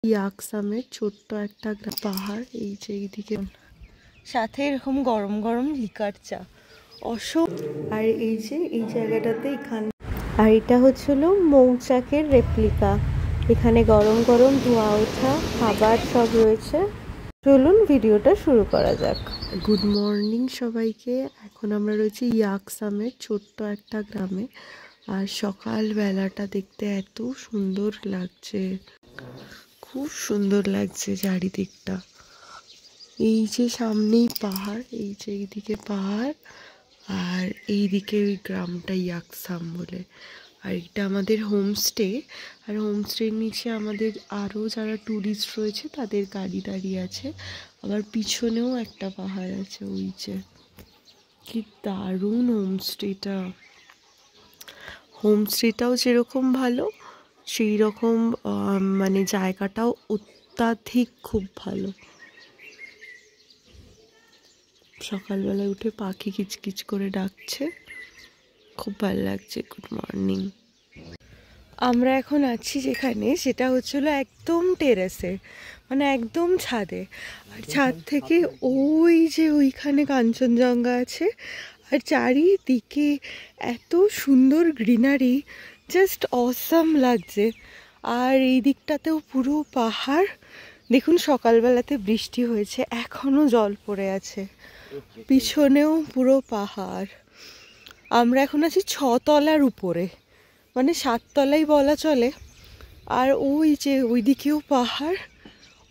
ইয়াকসামের ছোট্ট একটা পাহাড়, এই যে এইদিকে সাথে এরকম গরম গরম লিকার চা আর এই যে এই জায়গাটাতে এখানে, আর এটা হচ্ছিল মৌচাকের রেপ্লিকা। এখানে গরম গরম ধোঁয়া ওঠা খাবার সব রয়েছে। চলুন ভিডিওটা শুরু করা যাক। গুড মর্নিং সবাইকে। এখন আমরা রয়েছি ইয়াকসামের ছোট্ট একটা গ্রামে। আর সকাল বেলাটা দেখতে এত সুন্দর লাগছে, খুব সুন্দর লাগছে চারিদিকটা। এই যে সামনেই পাহাড়, এই যে এইদিকে পাহাড়, আর এইদিকে ওই গ্রামটা ইয়াকসাম বলে। আর এটা আমাদের হোমস্টে। আর হোমস্টের নিচে আমাদের আরও যারা ট্যুরিস্ট রয়েছে তাদের গাড়ি দাঁড়িয়ে আছে। আবার পিছনেও একটা পাহাড় আছে, ওই যে কি দারুণ হোমস্টেটা। হোমস্টেটাও যেরকম ভালো, সেই রকম মানে জায়গাটাও অত্যাধিক খুব ভালো। সকালবেলায় উঠে পাখি কিচকিচ করে ডাকছে, খুব ভালো লাগছে। Good morning. আমরা এখন আছি যেখানে, সেটা হচ্ছিল একদম টেরেসে, মানে একদম ছাদে। আর ছাদ থেকে ওই যে ওইখানে কাঞ্চনজঙ্ঘা আছে, আর চারিদিকে এত সুন্দর গ্রিনারি, জাস্ট অসাম লাগছে। আর এই দিকটাতেও পুরো পাহাড়। দেখুন সকালবেলাতে বৃষ্টি হয়েছে, এখনো জল পড়ে আছে, পিছনেও পুরো পাহাড়। আমরা এখন আছি 6 তলার উপরে, মানে 7 তলাই বলা চলে। আর ওই যে ওইদিকেও পাহাড়,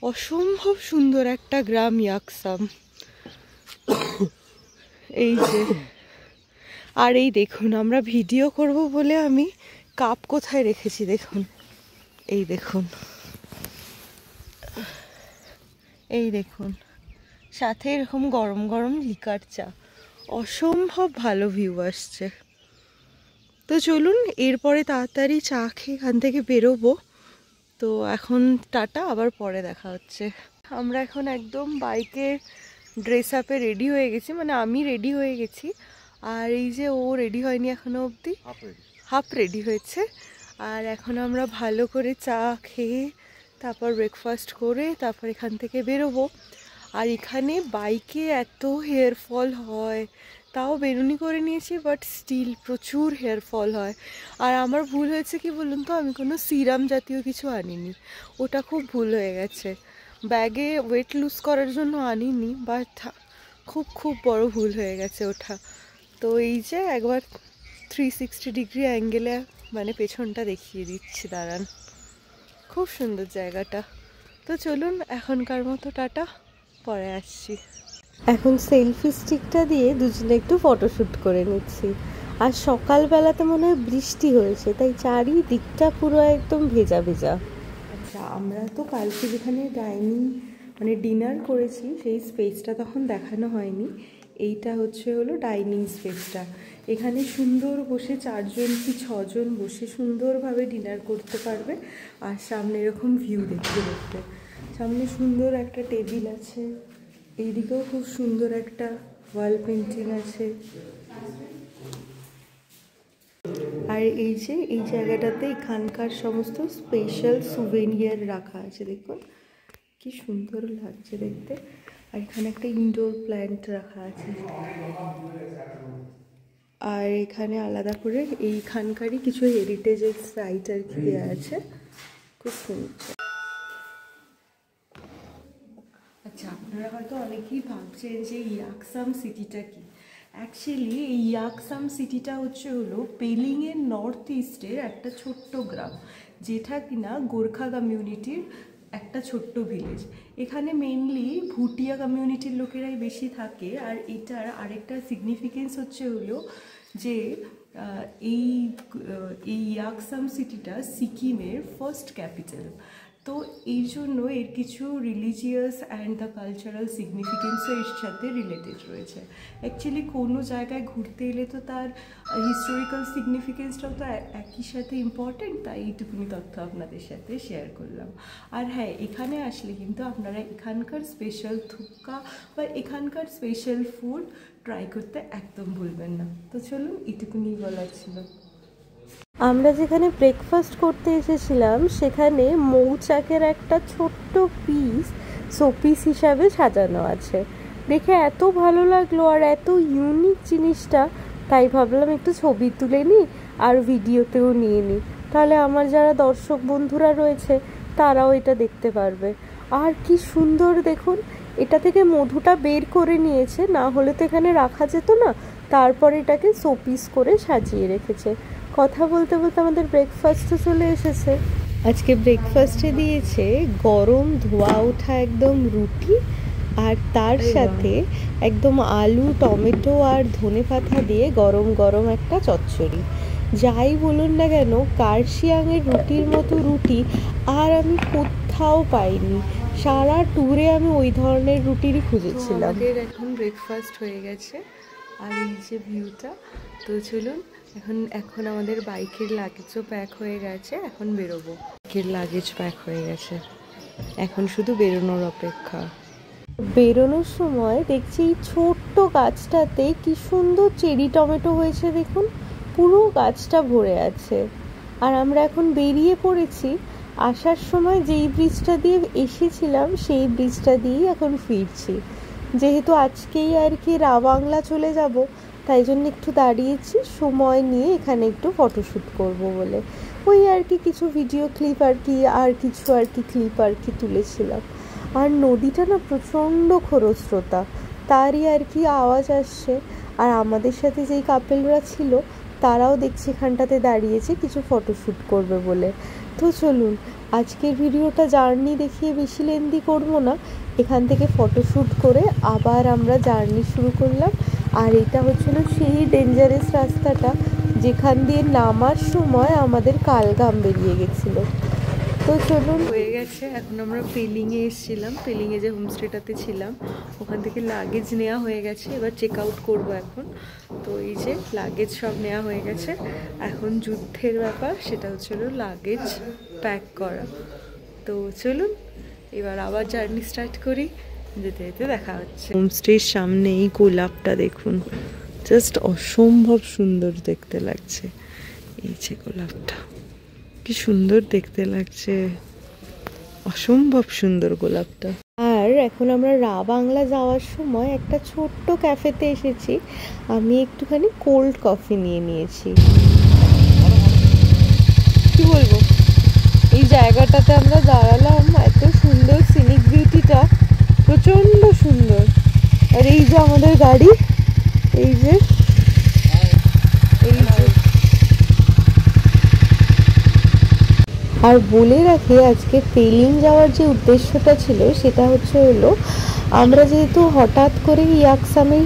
অসম্ভব সুন্দর একটা গ্রাম ইয়াকসাম। এই যে, আর এই দেখুন আমরা ভিডিও করব বলে আমি কাপ কোথায় রেখেছি দেখুন, এই দেখুন, এই দেখুন, সাথে এরকম গরম গরম লিকার চা। অসম্ভব ভালো ভিউ আসছে। তো চলুন এরপরে তাড়াতাড়ি চা খেয়ে এখান থেকে বেরোবো। তো এখন টাটা, আবার পরে দেখা হচ্ছে। আমরা এখন একদম বাইকের ড্রেস আপে রেডি হয়ে গেছি, মানে আমি রেডি হয়ে গেছি। আর এই যে ও রেডি হয়নি এখনো অবধি, হাফ রেডি হয়েছে। আর এখন আমরা ভালো করে চা খেয়ে তারপর ব্রেকফাস্ট করে তারপর এখান থেকে বেরোবো। আর এখানে বাইকে এত হেয়ার ফল হয়, তাও বেরুনি করে নিয়েছি, বাট স্টিল প্রচুর হেয়ার ফল হয়। আর আমার ভুল হয়েছে কি বলুন তো, আমি কোনো সিরাম জাতীয় কিছু আনিনি, ওটা খুব ভুল হয়ে গেছে। ব্যাগে ওয়েট লুজ করার জন্য আনিনি, বাট খুব খুব বড় ভুল হয়ে গেছে ওটা। তো এই যে একবার 360 ডিগ্রি অ্যাঙ্গেলে মানে পেছনটা দেখিয়ে দিচ্ছি, দাঁড়ান। খুব সুন্দর জায়গাটা। তো চলুন এখনকার মতো টাটা, পরে আসছি। এখন সেলফি স্টিকটা দিয়ে দুজনে একটু ফটোশ্যুট করে নিচ্ছি। আর সকালবেলাতে মনে হয় বৃষ্টি হয়েছে, তাই চারিদিকটা পুরো একদম ভেজা ভেজা। আচ্ছা, আমরা তো কালকে যেখানে ডাইনিং মানে ডিনার করেছি সেই স্পেসটা তখন দেখানো হয়নি। এইটা হলো ডাইনিং স্পেসটা। এখানে সুন্দর বসে 4 জন কি 6 জন বসে সুন্দরভাবে ডিনার করতে পারবে। আর সামনে এরকম ভিউ দেখতে দেখতে, সামনে সুন্দর একটা টেবিল আছে, এইদিকেও খুব সুন্দর একটা ওয়াল পেন্টিং আছে। আর এই যে এই জায়গাটাতে এখানকার সমস্ত স্পেশাল সুভেনিয়ার রাখা আছে, দেখুন কি সুন্দর লাগছে দেখতে। আর এখানে একটা ইনডোর প্ল্যান্ট রাখা আছে। আর এখানে আলাদা করে এইখানকারই কিছু হেরিটেজের সাইট আর কি দেওয়া আছে, খুব সুন্দর। আচ্ছা, আপনারা হয়তো অনেকেই ভাবছেন যে ইয়াকসাম সিটিটা কি। অ্যাকচুয়ালি এই ইয়াকসাম সিটিটা হলো পেলিংয়ের নর্থ ইস্টের একটা ছোট্ট গ্রাম, যেটা কিনা গোর্খা কমিউনিটির একটা ছোট্ট ভিলেজ। এখানে মেইনলি ভুটিয়া কমিউনিটির লোকেরাই বেশি থাকে। আর এটার আরেকটা সিগনিফিকেন্স হলো যে এই ইয়াকসাম সিটিটা সিকিমের ফার্স্ট ক্যাপিটাল। তো এই জন্য এর কিছু রিলিজিয়াস অ্যান্ড দ্য কালচারাল সিগনিফিকেন্সও এর সাথে রিলেটেড রয়েছে। অ্যাকচুয়ালি কোনো জায়গায় ঘুরতে এলে তো তার হিস্টোরিক্যাল সিগনিফিকেন্সটাও তো একই সাথে ইম্পর্টেন্ট, তাই এইটুকুনি তথ্য আপনাদের সাথে শেয়ার করলাম। আর হ্যাঁ, এখানে আসলে কিন্তু আপনারা এখানকার স্পেশাল থুক্কা বা এখানকার স্পেশাল ফুড ট্রাই করতে একদম ভুলবেন না। তো চলুন, এইটুকুনি বলার ছিল। আমরা যেখানে ব্রেকফাস্ট করতে এসেছিলাম সেখানে মৌচাকের একটা ছোট্ট পিস শোপিস হিসাবে সাজানো আছে। দেখে এত ভালো লাগলো আর এত ইউনিক জিনিসটা, তাই ভাবলাম একটু ছবি তুলে নিই আর ভিডিওতেও নিয়ে নিই, তাহলে আমার যারা দর্শক বন্ধুরা রয়েছে তারাও এটা দেখতে পারবে। আর কি সুন্দর দেখুন, এটা থেকে মধুটা বের করে নিয়েছে, না হলে তো এখানে রাখা যেত না। তারপর এটাকে শোপিস করে সাজিয়ে রেখেছে। কথা বলতে বলতে আমাদের ব্রেকফাস্টও চলে এসেছে। আজকে ব্রেকফাস্টে দিয়েছে গরম ধোয়া ওঠা একদম রুটি, আর তার সাথে একদম আলু টমেটো আর ধনেপাতা দিয়ে গরম গরম একটা চচ্চড়ি। যাই বলুন না কেন, কার্শিয়াংয়ের রুটির মতো রুটি আর আমি কোথাও পাইনি। সারা ট্যুরে আমি ওই ধরনের রুটিরই খুঁজেছিলাম। আমাদের এখন ব্রেকফাস্ট হয়ে গেছে আর এই যে ভিউটা। তো চলুন, এখন আমাদের বাইকের লাগেজও প্যাক হয়ে গেছে, এখন বেরোবো। বাইকের লাগেজ প্যাক হয়ে গেছে, এখন শুধু বেরোনোর অপেক্ষা। বেরোনোর সময় দেখছি এই ছোট্ট গাছটাতে কি সুন্দর চেরি টমেটো হয়েছে দেখুন, পুরো গাছটা ভরে আছে। আর আমরা এখন বেরিয়ে পড়েছি। আসার সময় যেই ব্রিজটা দিয়ে এসেছিলাম সেই ব্রিজটা দিয়েই এখন ফিরছি। যেহেতু আজকেই আর কি রাবাংলা চলে যাব, তাই জন্য একটু দাঁড়িয়েছি সময় নিয়ে এখানে একটু ফটোশ্যুট করব বলে। ওই আর কি কিছু ভিডিও ক্লিপ আর কিছু ক্লিপ তুলেছিলাম। আর নদীটা না প্রচণ্ড খরস্রোতা, তারই আর কি আওয়াজ আসছে। আর আমাদের সাথে যেই কাপেলরা ছিল তারাও দেখছি এখানটাতে দাঁড়িয়েছে কিছু ফটোশ্যুট করবে বলে। তো চলুন, আজকের ভিডিওটা জার্নি দেখিয়ে বেশি লেন্দি করবো না, এখান থেকে ফটোশ্যুট করে আবার আমরা জার্নি শুরু করলাম। আর এটা হচ্ছিল সেই ডেঞ্জারাস রাস্তাটা যেখান দিয়ে নামার সময় আমাদের কালঘাম বেরিয়ে গেছিলো। তো চলুন, হয়ে গেছে। এখন আমরা পেলিংয়ে এসেছিলাম, পেলিংয়ে যে হোমস্টেটাতে ছিলাম ওখান থেকে লাগেজ নেওয়া হয়ে গেছে, এবার চেক আউট করবো এখন। তো এই যে লাগেজ সব নেওয়া হয়ে গেছে, এখন যুদ্ধের ব্যাপার সেটা হচ্ছিল লাগেজ প্যাক করা। তো চলুন এবার আবার জার্নি স্টার্ট করি, যেতে যেতে দেখা হচ্ছে। হোমস্টের সামনে এই গোলাপটা দেখুন, জাস্ট অসম্ভব সুন্দর দেখতে লাগছে। এই যে গোলাপটা কি সুন্দর দেখতে লাগছে, অসম্ভব সুন্দর গোলাপটা। আর এখন আমরা রাবাংলা যাওয়ার সময় একটা ছোট্ট ক্যাফেতে এসেছি, আমি একটুখানি কোল্ড কফি নিয়ে নিয়েছি। কি বলবো, এই জায়গাটাতে আমরা দাঁড়ালাম, এত সুন্দর সিনিক বিউটিটা প্রচণ্ড সুন্দর। আর এই যে আমাদের গাড়ি, এই যে আর বলে রাখি, আজকে পেলিং যাওয়ার যে উদ্দেশ্যটা ছিল সেটা হলো আমরা যেহেতু হঠাৎ করে ইয়াকসামে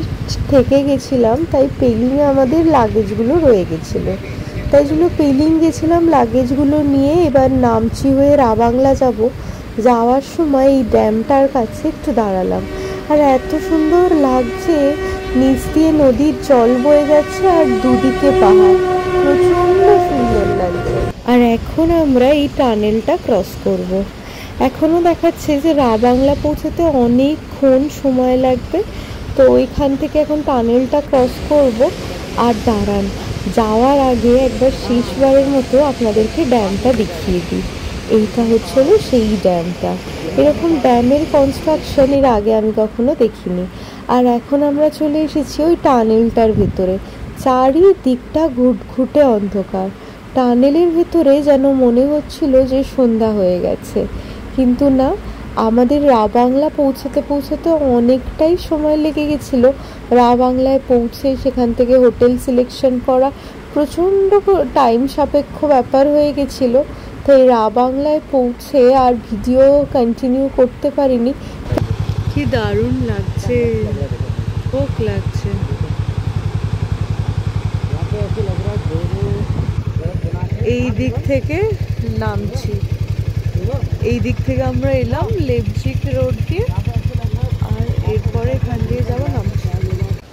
থেকে গেছিলাম, তাই পেলিংয়ে আমাদের লাগেজগুলো রয়ে গেছিলো, তাই জন্য পেলিং গেছিলাম লাগেজগুলো নিয়ে। এবার নামচি হয়ে রাবাংলা যাব, যাওয়ার সময় এই ড্যামটার কাছে একটু দাঁড়ালাম। আর এত সুন্দর লাগছে, নিচ দিয়ে নদীর জল বয়ে যাচ্ছে আর দুদিকে পাহাড়, প্রচণ্ড সুন্দর লাগছে। আর এখন আমরা এই টানেলটা ক্রস করব। এখনও দেখাচ্ছে যে রাবাংলা পৌঁছাতে অনেকক্ষণ সময় লাগবে, তো ওইখান থেকে এখন টানেলটা ক্রস করব। আর দাঁড়ান, যাওয়ার আগে একবার শেষবারের মতো আপনাদেরকে ড্যামটা দেখিয়ে দিই। এইটা হচ্ছিল সেই ড্যামটা। এরকম ড্যামের কনস্ট্রাকশন এর আগে আমি কখনো দেখিনি। আর এখন আমরা চলে এসেছি ওই টানেলটার ভেতরে, চারিদিকটা ঘুটঘুটে অন্ধকার। টানেলের ভেতরে যেন মনে হচ্ছিল যে সন্ধ্যা হয়ে গেছে, কিন্তু না, আমাদের রাবাংলা পৌঁছাতে অনেকটাই সময় লেগে গেছিলো। রাবাংলায় পৌঁছে সেখান থেকে হোটেল সিলেকশন করা প্রচণ্ড টাইম সাপেক্ষ ব্যাপার হয়ে গেছিলো, তাই রাবাংলায় পৌঁছে আর ভিডিও কন্টিনিউ করতে পারিনি। কি দারুণ লাগছে, খুব লাগছে। এই দিক থেকে নামছি, এই দিক থেকে আমরা এলাম লেপজিক রোড দিয়ে, আর এরপরে এখান দিয়ে যাবো নামছি।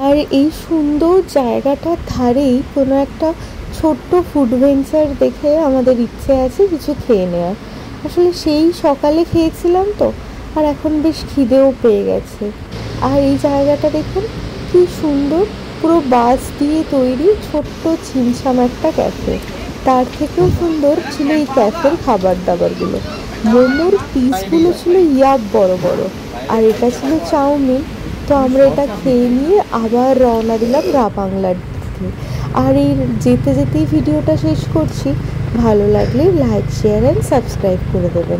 আর এই সুন্দর জায়গাটার ধারেই কোনো একটা ছোট্ট ফুড ভেঞ্চার দেখে আমাদের ইচ্ছে আছে কিছু খেয়ে নেওয়ার। আসলে সেই সকালে খেয়েছিলাম তো, আর এখন বেশ খিদেও পেয়ে গেছে। আর এই জায়গাটা দেখুন কি সুন্দর, পুরো বাঁশ দিয়ে তৈরি ছোট্ট ছিমছাম একটা ক্যাফে। তার থেকেও সুন্দর ছিল এই ক্যাফের খাবার দাবারগুলো। মোমোর পিসগুলো ছিল ইয়াক বড় বড়, আর এটা ছিল চাউমিন। তো আমরা এটা খেয়ে নিয়ে আবার রওনা দিলাম রাবাংলার দিকে। আর এই যেতে যেতেই ভিডিওটা শেষ করছি। ভালো লাগলে লাইক, শেয়ার অ্যান্ড সাবস্ক্রাইব করে দেবেন।